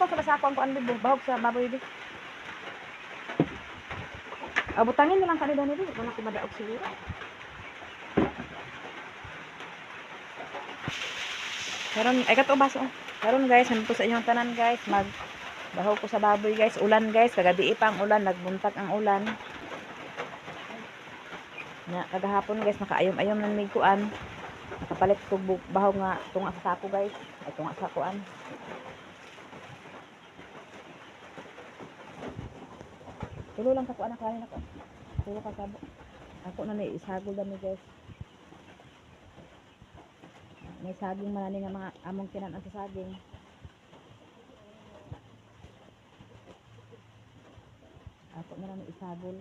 Butang sa basako ang kuan bibo, bahog sa baboy bi. Butangin nilang kanila ni bi, wala ko madaog siguro. Karon ay kato baso. Karon guys, nandito sa inyong tanan guys, bahog ko sa baboy guys, ulan guys, kagabi pa ang ulan, nagbuntag ang ulan. Nya kagahapon guys, nakaayom-ayom nang mig kuan. Nakapalit ko bahog nga tunga sa sako guys, ay tunga sa kuan. Tulo lang ka kuan na kanin ako. Tulo ka sabo. Ako na may isagol dami guys. May saging manani nga mga among kinan sa saging. Ako na lang isagol.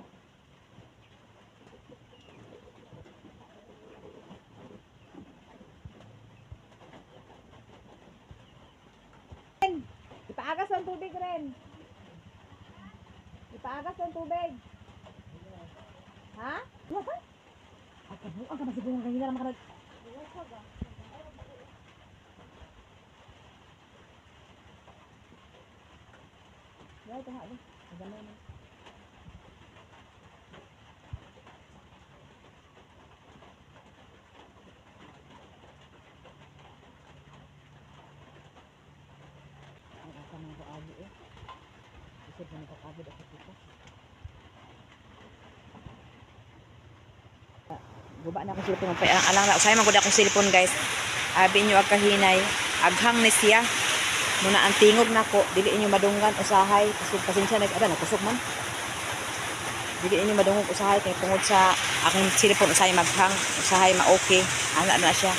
Ipaagas ang tubig rin. Ipaagas ang tubig. Ha? Wala ka? Ako mo ang kabasiguro ng kanina naman ka. Right, ha. Maganda na. Ang mga agi eh. Isip na nagkakagod ako dito. Guba na akong cellphone. Alang na. Usay man gud akong cellphone guys. Abi nyo ag kahinay. Aghang ni siya. Muna ang tingog nako, dili inyo madunggan usahay, pasensya nagkusog man. Dili inyo madungog usahay kay tungod sa akong cellphone usahay maghang, usahay ma-okay. Ana na siya.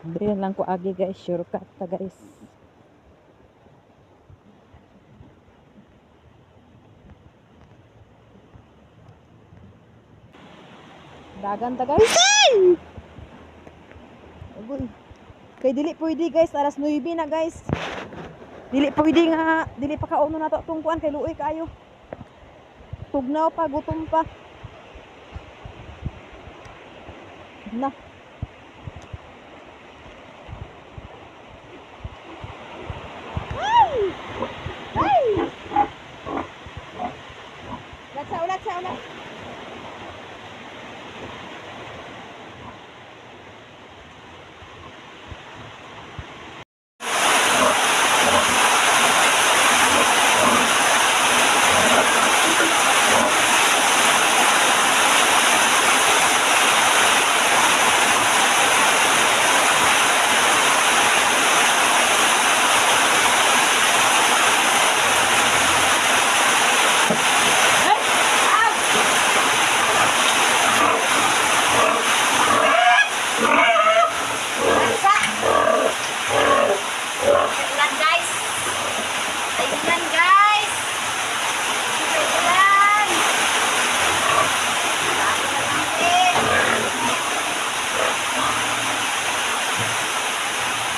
Dili lang ko agi guys, shortcut ta guys. Dagan ta guys. Kay dili pwede guys, alas 9 na guys. Dili pwede nga, dili pa kauno na to tungkuan kay luoy kayo. Tugnaw pa, gutom pa. Na. Ay! Ay! Ulat sa ulat.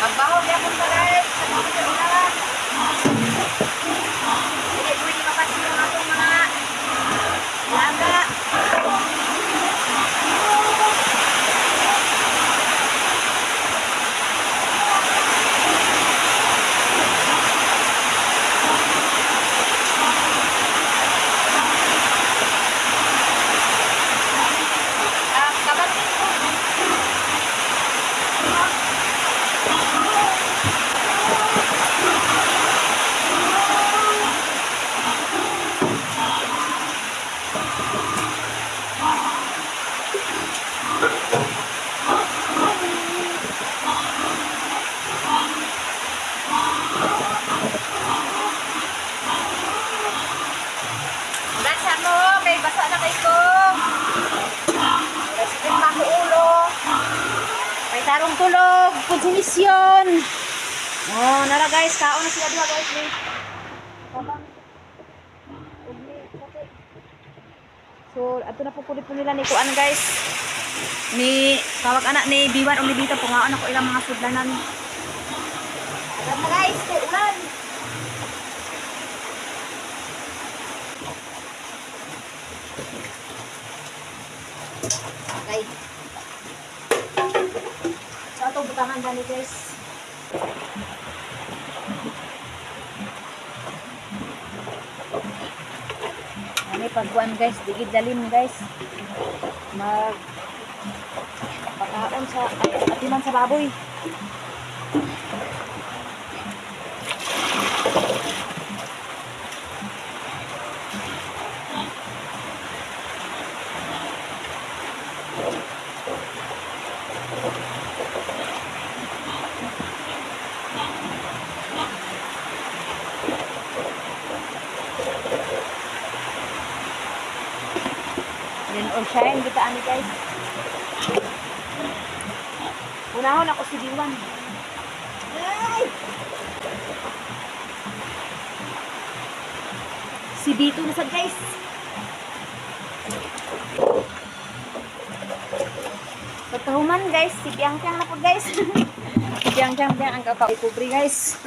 Magbahog ya kung guys. Hindi pwede mapasin yung atong mga laga. Basa mo, kay basa na kay ko. Resident pa ko ulo. Kay tarong tulog, konsumisyon. Oh, nara guys, kaon na sila diha guys ni. So, ato na po kulit po nila ni kuan guys. Ni tawag anak ni Biwan o ni Bita po nga ako ilang mga sudlanan. Alam mo guys, kay ulan. Okay. So, ito butangan dali guys. Ani pagkuan guys, digid dalim guys. Mag pakaon sa atiman sa baboy. Yan on shine kita ani guys. Unahon ako si Diwan. Ay! Si Bito na sad guys. Pagkahuman guys, si Piang-Piang na po guys. Si Piang-Piang ang kakakubri guys.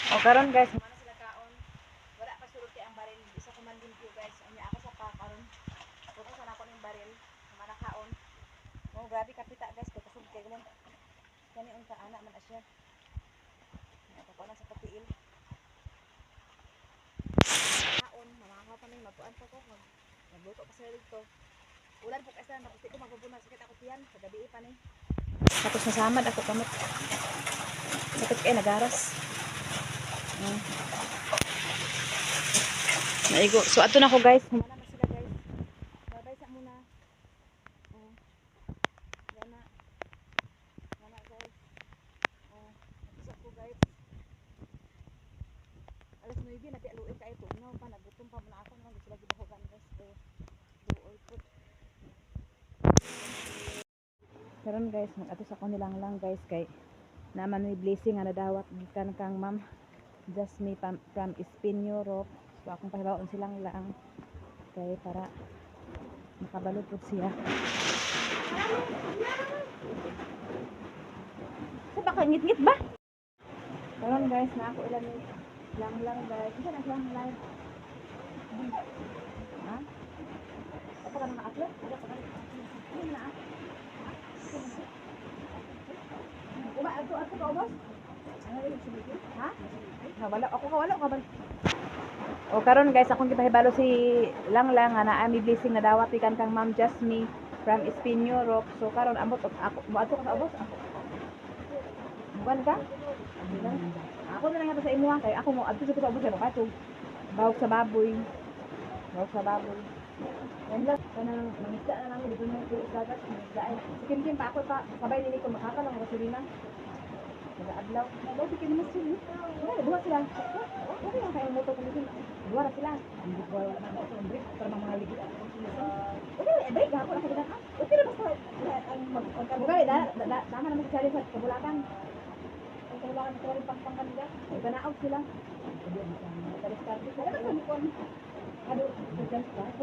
O karon guys, mana sila kaon. Wala pa sulod kay ang baril. Isa ko man limpyo guys. Anya ako sa karon. Bukas na ako ning baril. Mana kaon. Oh, grabe kapita guys, kay kasud kay gulon. Kani unta ana man asya. Ako na sa patiil. Kaon, mamahaw pa ning magkuan pa ko. Nagluto pa sila dito. Ulan po kasi na ko magbunal sakit ako tiyan sa gabi pa ni. Tapos nasamad ako kamot. Sakit kay nagaras. Naigo. So ato na ko guys. Humana na sila guys. Babay sa muna. Gana. Gana guys. Ato ko guys. Alas 9 na ti aluin kay tugnaw pa nagutom pa muna ako nang gusto lagi bahogan guys. Duoy put. Karon guys, ato sa kanilang lang guys kay naman may blessing nga nadawat gikan kang ma'am Jasmine from Spain, Europe. So akong pahibaon silang lang kay para makabalot po siya. Sa baka ngit-ngit ba? Karon guys, na ako ilan lang guys. Isa na lang live. Ha? Apa ka na upload? Ada pa ka? Hindi na. Uma ato ka boss? Ha? Wala ako kawala ka ba? O karon guys, akong gipahibalo si lang nga naa mi blessing na dawat ikan kang Ma'am Jasmine from Spain, Europe. So karon ambot ako moadto ka sa ubos ako. Buwan ka? Ako na lang ito sa imo kay ako mo adto sa ubos sa kato. Bawog sa baboy. Bawog sa baboy. Yan lang kanang mangisda na lang dito na sa dagat, mangisda ay. Sikim-kim pa ako pa sabay nini ko makakalang gasolina. Nag-adlaw. Naglaw bikin mo sila. Wala, buha sila. Okay lang kayong motor kung buha na sila. Hindi ko wala na ako ng break para mga ligid. Okay lang, break ako lang sa gidan. Okay lang basta ang magkabugay. Dama naman si Charlie sa kabulakan. Ang kabulakan ito rin pang-kanila. Ganaog sila. Talis-kartis. Wala ka sa mukon. Ano,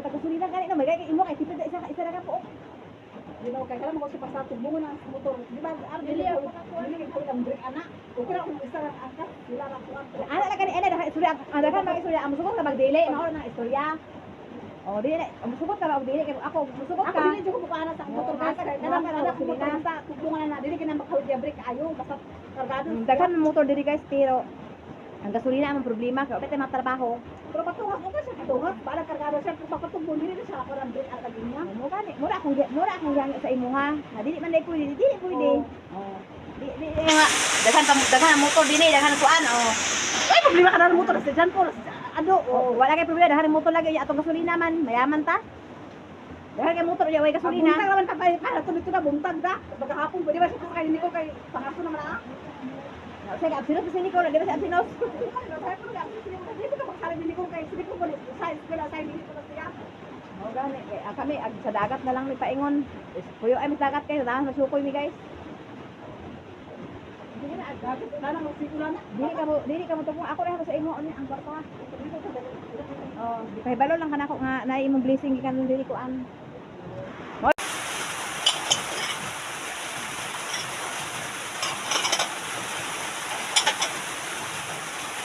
sa gasolina ganit na. May kaya imo kay tipid isa na ka po. Di ba kay kala mo si pasatog mo na sa motor. Di ba dili ko lang break ana. Okay ra kung isa lang angkat, sila ra ko. Ana la kani ana dahan istorya, ana kan mag istorya, amo sugot ka magdili, mao na istorya. Oh, dili, amo sugot ka magdili kay ako sugot ka. Ako dili jud ko ana sa motor ka. Kada ko motor sa tugtungan na dili kina makahud break ayo basta kargado. Daghan motor diri guys pero ang gasolina ang problema kay pwede matrabaho. Pero patungag mo kasi patungag para kargado siya kung patungag dili sa ako ran break ang kagina. Mo gani, mura akong yang sa imo ha. Dili man dai pwede, dili pwede. Oh. Di nga daghan ang motor dinhi, daghan ang kuan oh. Ay problema ka na motor sa dyan po. Ado, wala kay problema daghan ang motor lagi atong gasolina man, mayaman ta. Daghan kay motor ya way gasolina. Buntag naman ta para tuloy na buntag da. Pagkahapon pwede ba siya kay Nico kay pangaso naman ah. Saya absino sa Nico, di ba si absino? Dito ka magsabi ni Nico kay Nico ko size ko la size Nico siya. Oh gani kami sa dagat na lang ni paingon. Puyo ay dagat kay dahan masukoy mi guys. Dili ka mo tugong ako ra sa imo ani ang barko. Oh, ipahibalo lang kanako nga na imong blessing gikan dili ko an.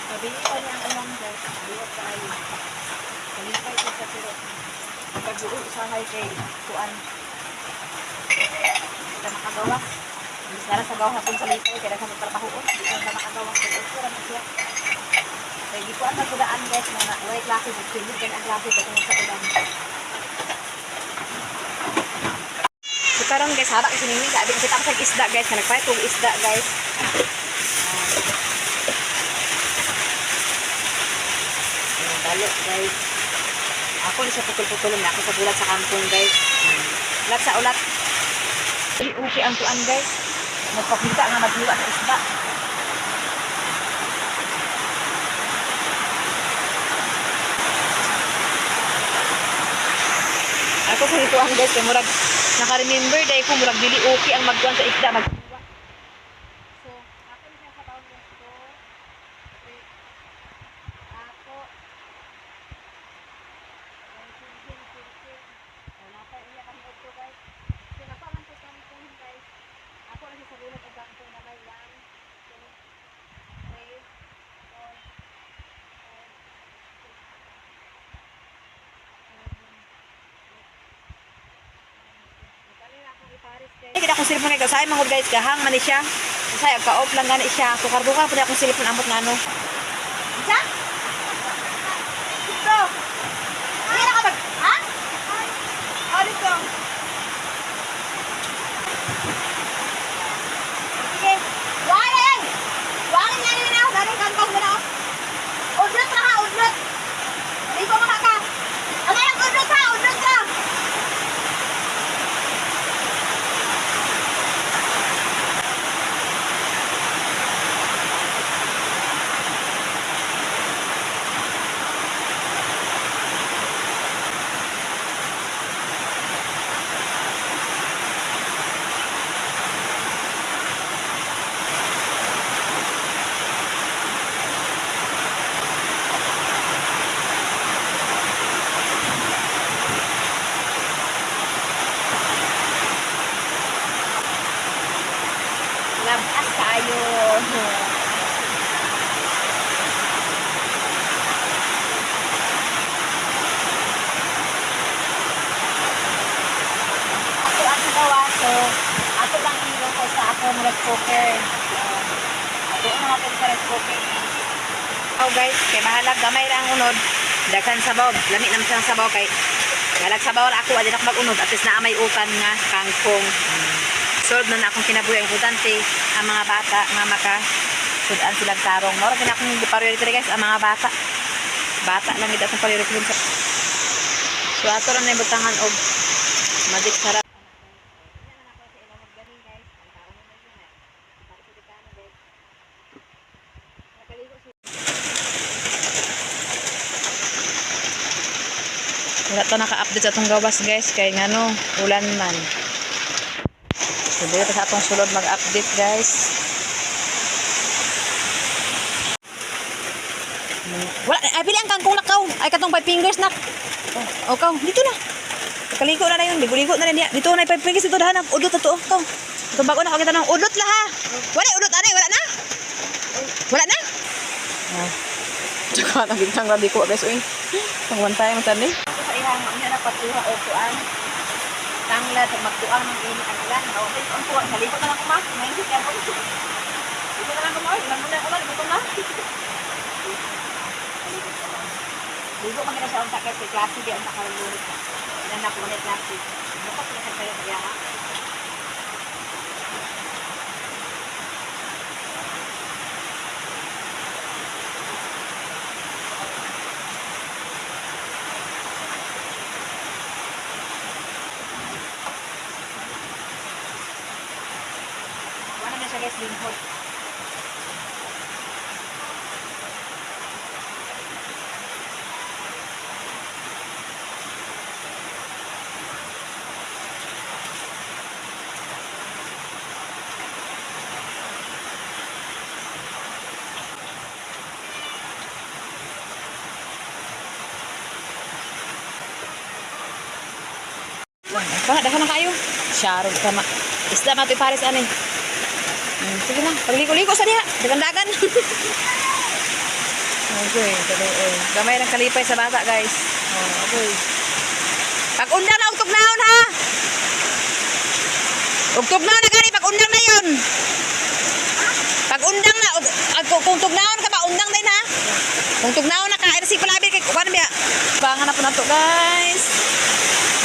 Sabi ko niya ang ulang guys, buwag tayo. Kalipay ko sa pero pagbuo sa hay kay kuan. Kita makagawa. Bisara sa gawa hapon sa lipay kaya sa trabahoon, di ka makagawa sa usura na siya. Kaya di ko ang nagudaan guys, mga way klase, magsilid ka ang klase patungkol sa ulan. So karon guys, harap isiningin, sabi kita ako sa isda guys, na nagpahit kong isda guys. Dalo guys. Ako ni sa pukul-pukulong na ako sa bulat sa kampong guys. Ulat sa ulat. Okay ang tuan guys. Nagpakita nga maghiwa sa isda. Ako sa ituan guys, kay murag naka-remember dahil ko murag dili okay ang magkuhan sa isda maghiwa. So, ako ni sa taon guys ko. Ako ako lagi sa gulat ang bangko na may 1, 2, 3, 4, 5, 6, 7, 8. Kita akong silipon kay kasay mangod guys, gahang man ni siya. Kasay ka-off lang gani siya. Tukar-tukar pud akong silipon ambot ngano. Isa? Dito. Ay na ka mag, ha? Oh, dito. Sige. Wala. Wala nga rin ako. Ganun kantong na ako. Udlot na ha, udlot. Hindi ko makaka. Ano yung udlot ha? Udlot ka. Labas tayo. Ako ang gawa so ako lang hero ko sa ako ng rice cooker. Ako ang natin sa rice cooker. Oh guys, kay bahalag gamay ra ang unod. Daghan sabaw, lami naman sa sabaw kay bahalag sabaw ra ako adin ako mag-unod at least naa may ukan nga kangkong. Solve na akong kinabuhi. Importante ang mga bata nga sudan silang tarong. Mora kina akong priority guys ang mga bata. Bata lang gid atong priority sa. So ato ra na butangan og magic sarap. Wala to naka-update sa atong gawas guys kay ngano ulan man. So, dito sa atong sulod mag-update guys. Wala, ay pili ang kangkong nakaw. Ay katong 5 fingers nak. Oh, kaw, dito na. Kaliko na yun, ligo-ligo na rin niya. Dito na 5 fingers dito dahan. Udot to, kaw. Ito bago na kita nang udot la ha. Wala udot anay, wala na. Wala na. Oh. Tsaka nang gitang rabi ko guys, uy. Pang one time tani. Sa ihang niya na patuha o tuan. Tangla sa magtuang ng init ang ulan. Okay, ang tuwa. Nalikot na lang ko ma. Nainit yan po. Dito na lang ko ma. Ilan mo na ulan. Dito na. Ligo kami na siya ang takit. Kay klase di ang nakalulunod. Ilan na po na klase. Dapat na sa kayo kaya ha. Guys, lingkod. Para dahan na kayo. Syarog tama. Isda matoy pares ani. Sige na, pagligo-ligo sa diha, dagan-dagan. Okay, tuloy. Gamay ng kalipay sa bata, guys. Okay. Pag-undang na, ugtog-naon ha. Ugtog-naon na gani, pag-undang na yun. Pag-undang na, kung tugnaon ka ba, undang din ha. Kung tugnaon na ka, ay nasig palabi kay kuwan biya. Dugangan na po nato, guys.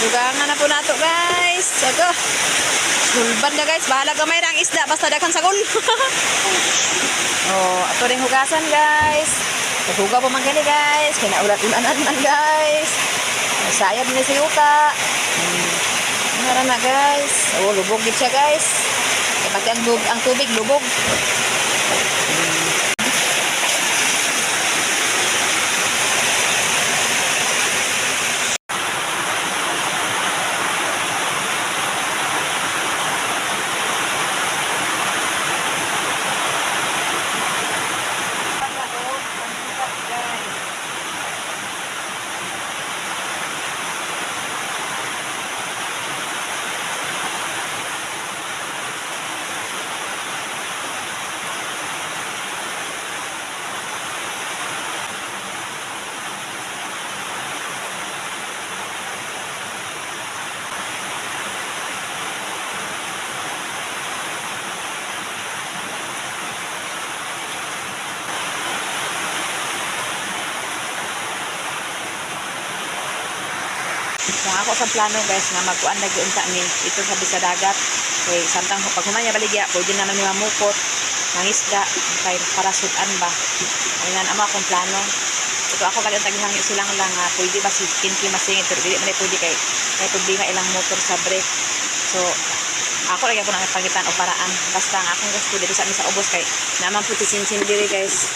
Dugangan na po nato, guys. Ito. Sulban na, guys. Bahala gamay na ang isda, basta daghang sagol. Ato ring hugasan, guys. Hugaw po man gani, guys. Kinaulat-ulanan man, guys. Sayad na si Yuka. Nara na, guys. Lubog din siya, guys. Pati ang tubig, lubog. So ako sa plano, guys, na magkuan lagi unta ni ito sa bisa dagat. Kay samtang pag humanya baligya, pwede naman ni mamukot, mangisda, kay para sudan ba. Ayun amo akong plano. Ito ako kali unta gihangi silang lang pwede ba si kinki masingit pero dili man pwede kay may problema ilang motor sa brake. So ako lagi po nang pangitan o paraan. Basta ang akong gusto dito sa amin sa ubos kay naman po tisinsin diri, guys.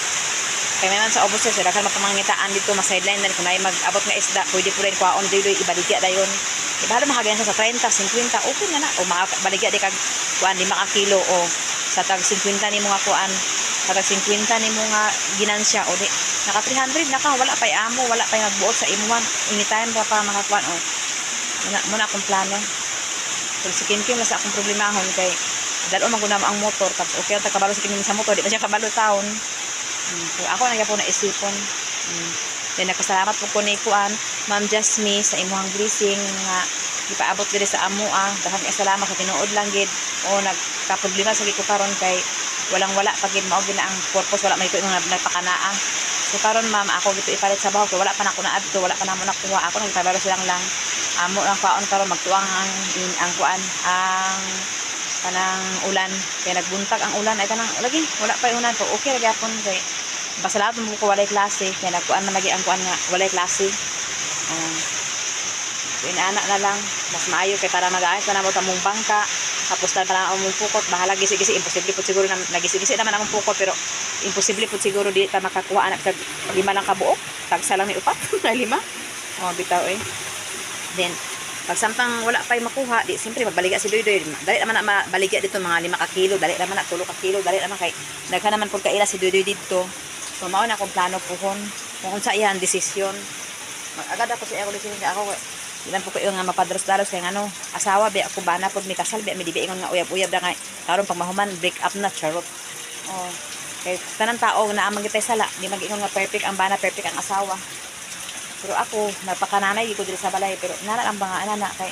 Kaya naman sa obos sila kan mapamangitaan dito mas sideline na kung may mag-abot nga isda pwede po rin kuwaon dito ibaligya dayon. Ibalo makagayan sa 30, 50 okay na na o baligya di kag kuan 5 kilo o sa tag 50 ni mga kuan sa tag 50 ni mga ginansya o di naka 300 na ka wala pay amo wala pay nagbuot sa imuan anytime ra pa makakuan o muna akong plano. Kung si Kim sa akong problemahon kay dalo maguna ang motor tapos okay ta kabalo sa kinin sa motor di pa siya kabalo taon. So, ako na po naisipon. Then nakasalamat po ko ni kuan Ma'am Jasmine sa imuhang blessing nga ipaabot diri sa amoa. Daghang salamat sa tinuod lang gid. O nagkaproblema sa ko karon kay walang-wala pag gid mao gina ang purpose wala may ko mga nagpakanaa. So karon ma'am ako gito ipalit sa baho kay wala pa na ko naadto, wala pa na mo nakuha. Ako nagpabalo silang lang amo lang kaon karon magtuang ang kuan ang kanang ulan kay nagbuntag ang ulan ay kanang lagi wala pa unan so okay ra gyapon kay pasalamat mo ko walay klase kay nagkuan na lagi ang kuan nga walay klase inaanak na lang mas maayo kay para mag-aayos na mo tamong bangka tapos na para among pukot bahala gisi-gisi imposible pud siguro na nagisi-gisi naman among pukot pero imposible pud siguro di ta makakuha anak tag 5 lang ka buok tagsa lang ni upat na 5 bitaw then pag sampang wala pa'y makuha, di siyempre magbaliga si Doydoy. Dali naman na mabaligya dito mga 5 ka kilo, dali naman na 3 ka kilo, dali naman kay daghan naman pud kaila si Doydoy dito. So mao na akong plano pohon. Kung sa iyan desisyon. Mag-agad ako sa ako desisyon ako. Ilan po kayo nga mapadros-daros kay ano, asawa bi ako bana pud mi kasal bi mi di ingon nga uyab-uyab da kay karon pag mahuman break up na charot. Kay tanan tao na amang gitay sala, di mag-ingon nga perfect ang bana, perfect ang asawa. Pero ako napakananay ko diri sa balay pero nana ang mga anak kay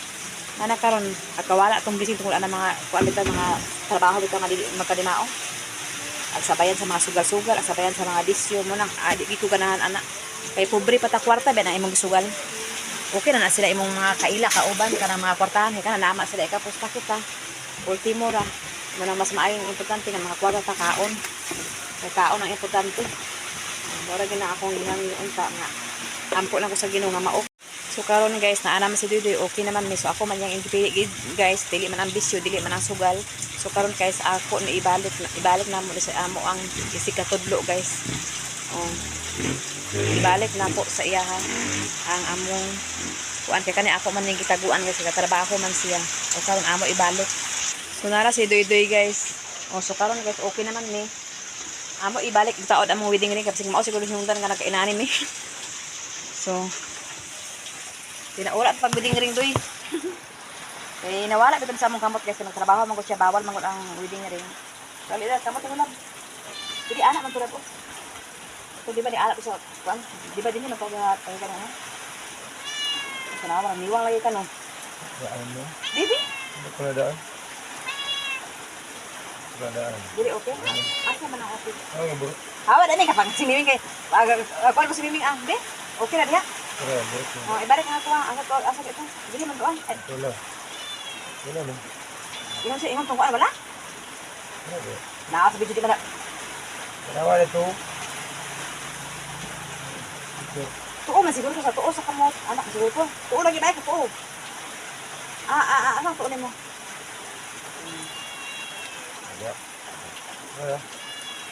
nana karon agkawala tong bisig tungod ana mga kuan bitaw mga trabaho bitaw nga dili magkadimao. Agsabayan sa mga sugal-sugal, agsabayan sa mga bisyo mo nang di ko ganahan anak. Kay pobre pa ta kwarta ba na imong sugal. Okay na sila imong mga kaila kauban kanang mga kwartahan kay kana nama sila ikapusta kita. Ultimo ra mo nang mas maayong importante nga mga kwarta ta kaon. Kay kaon ang importante. Mura gina akong ilang unta nga ampo lang ko sa Ginoo nga mao. So karon guys naa naman si Doydoy okay naman mi so ako man yang indipili guys dili man ang bisyo dili man ang sugal. So karon guys ako ni ibalik na mo sa amo ang isikatudlo guys. Ibalik na po sa iya ha ang among kuan kay kani ako man ning gitaguan guys sa trabaho man siya. O karon amo ibalik. So nara si Doydoy guys. So karon guys okay naman ni. Amo ibalik bitaod among wedding ring kasi mao siguro hinungdan nga nagkainani mi. So, tinaura pag wedding ring doy. Kaya nawala bitaw sa among kamot guys, nagtrabaho man ko siya, bawal man ko ang wedding ring. Kali na kamot mo lang. Dili anak man tulad ko. So di ba ni anak ko sa kuan? Di ba din ni magpagahat kay kana ha? Kana man niwang lagi ka no. Daan mo. Bibi, Ano ko na daan? Wala daan. dili okay. Asa man ang okay? Ano bro? Hawa dani ka pang swimming kay. Kuan mo swimming ah, di? Okay na diha. Wala bro. Oh, ibalik na ako asa ito. Dili man kuan. Wala. Wala mo. Ingon tong kuan wala? Wala bro. Na sa video di man. Wala ito. Tuo man siguro sa tuo sa kamot. Anak siguro ko. Tuo lagi ba ko tuo. Ano tuo nimo? Wala. Wala.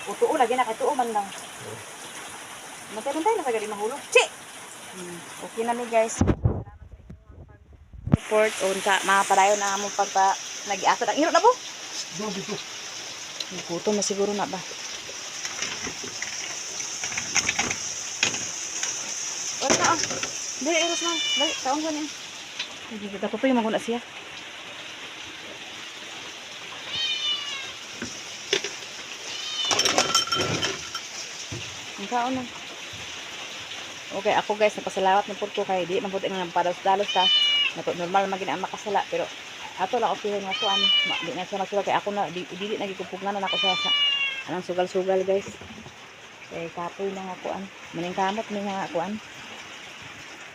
O tuo lagi na kay tuo man lang. Matay na sa gali mahulog. Chi. Okay na mi guys. Report unta mapadayon na among pagpa nag-iasad ang iro na po. Dito. Kuto na siguro na ba. Wala na ah. Dili iros na. Dali taong ko niya. Hindi kita tutoy maguna siya. Ang kaon na. Okay, ako guys, napasalamat ng purko kay di man pud ang padalos-dalos ta. Normal magin ang makasala pero ato lang okay nga kuan. Di na siya magsugal kay ako na dili nagikupugnan na ako sa anang sugal-sugal guys. Kay kapoy lang ako an. Maning kamot ni nga kuan.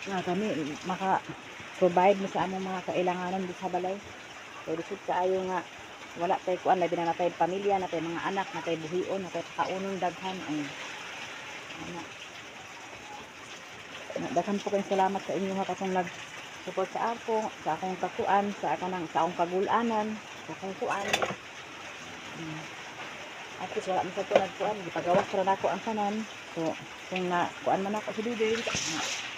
Nga kami maka-provide mo sa among mga kailanganan di sa balay. So disud kaayo nga wala tay kuan labi na natay pamilya, natay mga anak, natay buhion, natay kaunong daghan ang daghan po kayong salamat sa inyo ha kasong nag-support sa ako, sa akong kakuan, sa akong kagulanan, sa akong kuan. At least wala mo sa tunad kuan, gipagawas ra nako ang tanan. So kung na kuan man ako sa dudel,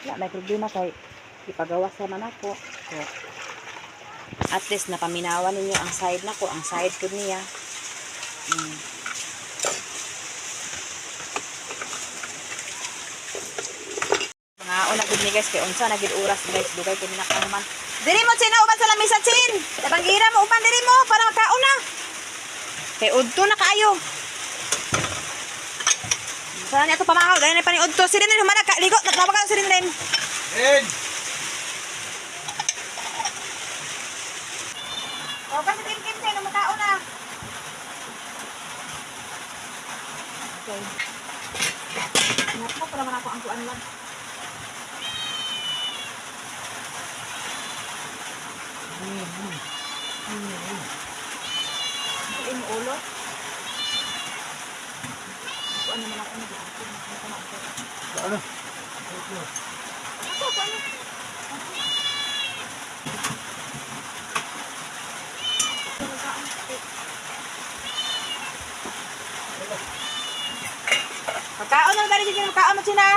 wala may problema kay gipagawas ra man ako. So at least napaminawan ninyo ang side nako, ang side ko niya. Mga una gud ni guys kay unsa na gid oras guys dugay kay minakahuman. Diri mo uban sa lamisa chin. Tabanggira mo uban diri mo para makaon na. Kay udto na kaayo. Saan niya ito pamahaw? Dahil na pa ni udto. Sirin rin humana ka. Ligo. Natawag ka sirin rin. Ed! O, kasi kim-kim sa'yo. Namataon na. Okay. Ingat mo. Para man ako ang tuan lang. Ito yung ulo. Tuan naman ako na dito. Ano? Ako, ano? Pagkaon na dali dito, magkaon mo sila.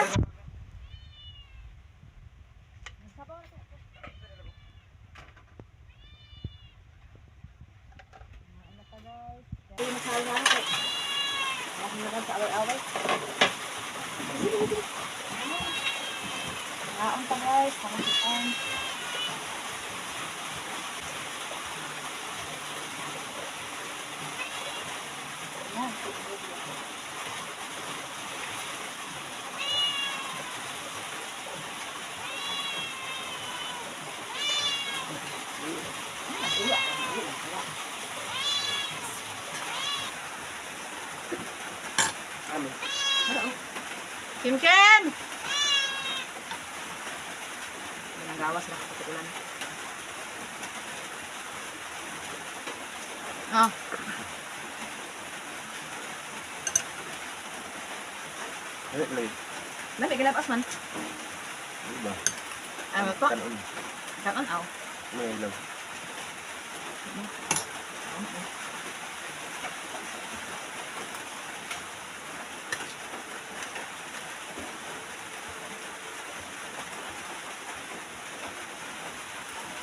Ay, masahal na ako. Makin na sa away-away. Naon pa guys, pangasitan. Ayan. Kim-kim! Ang gawas na kapag ulan. Oh. Ano play? Dami, gilapas man. Ano ba? Ano to? Kanon. Kanon, aw. Ano lang?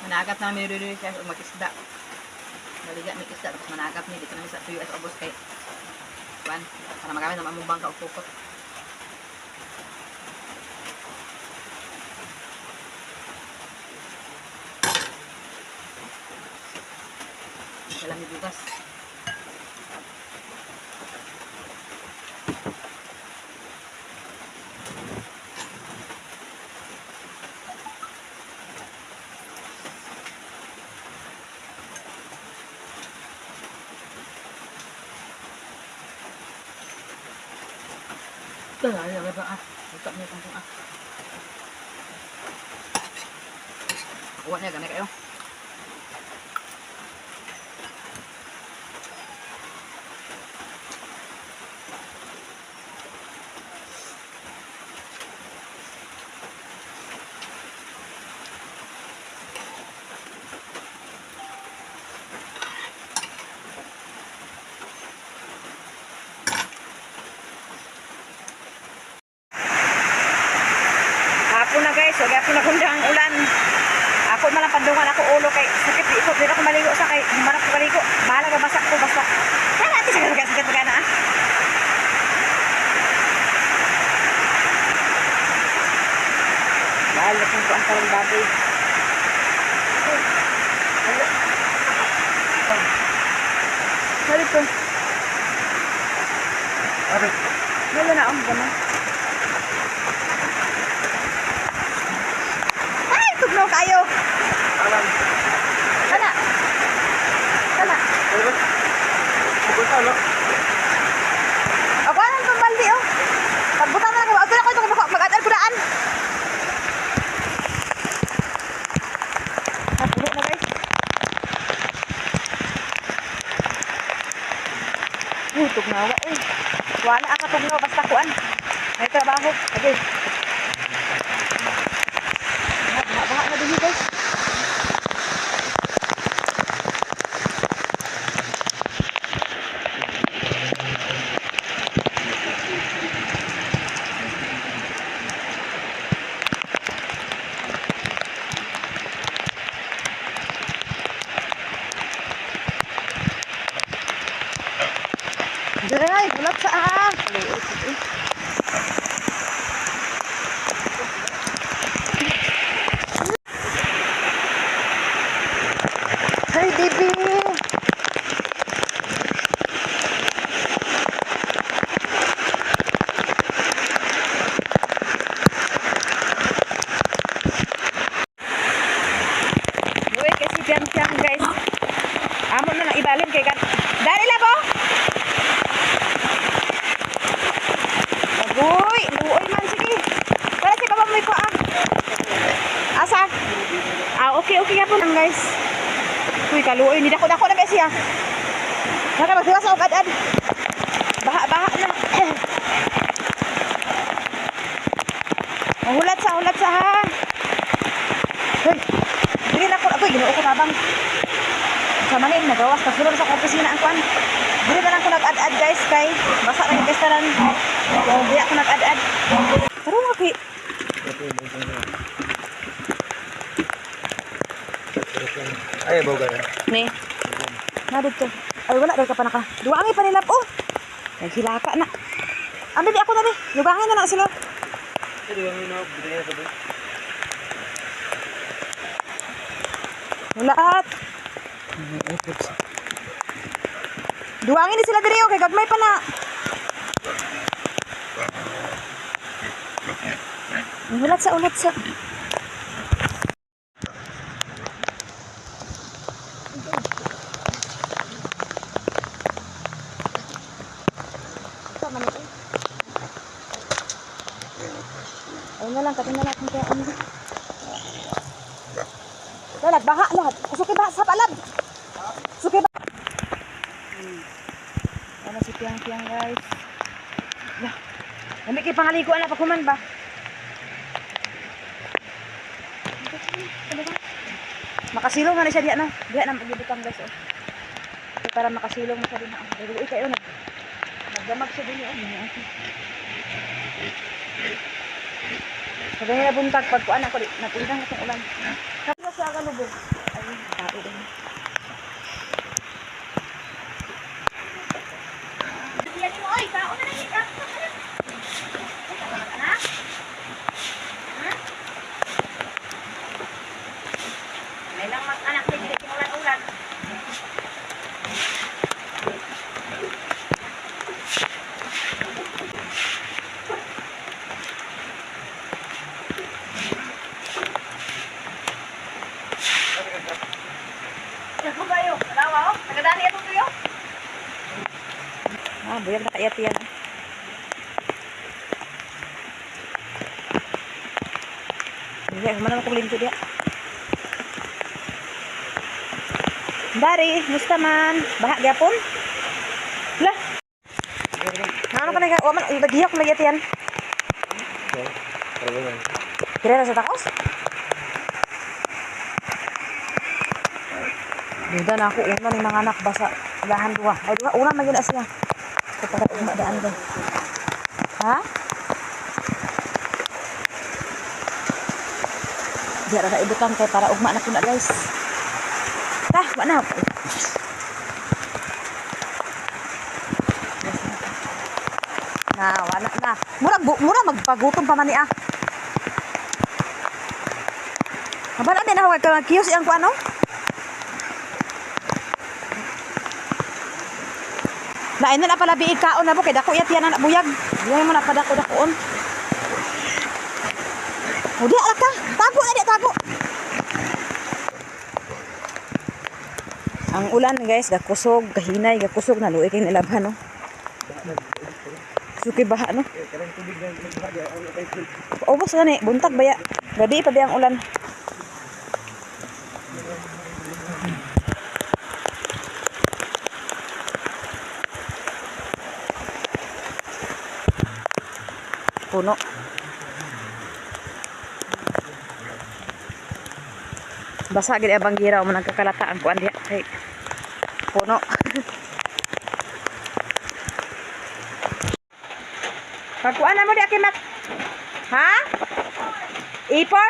Managap na may riri siya mag-isda. Naliga may isda tapos managap ni dito na sa tuyo as obos kay Juan para magamit na mamubang ka o pukot. Salami bukas. Ito na, ano ba ah? Ito niya kung ah. Uwan niya, ganay kayo. Hapon na guys, wag ako nagunda ang ulan. Ako malang pandungan ako ulo kay sakit di ikot, di ako maligo sa kay humarap ko maligo. Bahala ka basak ko basta. Kaya natin sa sakit magana ah. Mahal na kung ang karong baboy. Salit ko. Ari. Wala na ang gano'n. Ay, tugnaw kayo. Alam. Kana. Kana. Ano ba? Bukod ka, no? Ako ang pambaldi oh. Pagbutan na lang. Ako na ko ito mag-adal ko daan. Napuno na guys. Tugnawa eh. Wala ka tugnaw basta kuan. May trabaho. Okay. Baha na din guys. Diray, bulat sa ah. Hey, baby. Uy, kasi piang-piang guys. Amo na lang ibalin kay kan. Dali la po. Uy, luoy man sige. Para si baba mo ko ah. Asa? Ah, okay nga po lang guys. Uy, kaluoy ni dako na ba siya? Naka magdiwas ako kadad. Baha na. Hulat sa ha. Hoy. Dili na ako Ginoo ko nabang. Sa manin nagawas kasulod sa opisina ang kuan. Dili na lang ko nag-ad-ad guys kay basa na yung restaurant. Di ako nag-ad-ad. Pero okay. Ay, boga na. Ni. Nadid to. Ay wala dahil ka pa naka. Duwangi pa nila po. Naghilaka na. Ambil ako na ni. Lubangin na lang sila. Lahat. Duwangin ni sila diri kay gagmay pa na. Ulat sa. Ay na lang, katin na natin kaya ano. Lahat, baha lahat. Suki baha sa palab. Suki baha. Ano si Piang guys. Lah. Nami kay pangaligo na pa kuman ba? Makasilong na siya diya na. Diya na magbibutang guys oh. Para makasilong mo sa din na. Dili kayo na. Nagdamag siya din oh. Sabi nila buntag pagkuan ako di natindang itong ulan. Kapag sa kalubog. Ay, tao din. Yan mo oy, tao na lang ka. May lang mas anak din dili ulan-ulan. buyag na kayat yan. Hindi, humana mo kong linto diya. Dari, musta man? Baha gyapon? Lah. Ano pa nag man lagihok lagi yan. Kira na sa takos? Duda na ako una ni mga anak basa lahan duwa. Ay duwa una man gyud siya. Kapag umadaan din. Ha? Diya ra ibutan kay para ugma na kuna guys. Tah, wa na. Wala na. Mura magpagutom pa man ni ah. Abala din ako kay kiyos iyang kuano? Lain na pala biig kaon na mo kay dako yat yan na buyag. Buyag mo na padako dakoon. O di ala ka. Tago na di tago. Ang ulan guys, gakusog, kahinay, gakusog na luoy kay nilabhan no. Suki baha no. Ubos gani, buntag baya. Gabi pa ang ulan. Puno. Basa gid abang gira mo nagkakalata ang kuan diha kay puno. Pagkuan na mo di akimak. Ha? A4?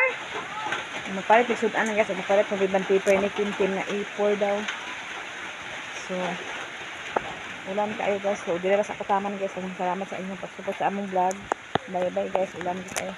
Magpalit isudan na guys, magpalit ng ribbon paper ni Kim na A4 daw. So ulan kayo guys. So dili ra sa kutaman guys. Salamat sa inyong pagsupport sa among vlog. Bye bye guys. Ulan kayo.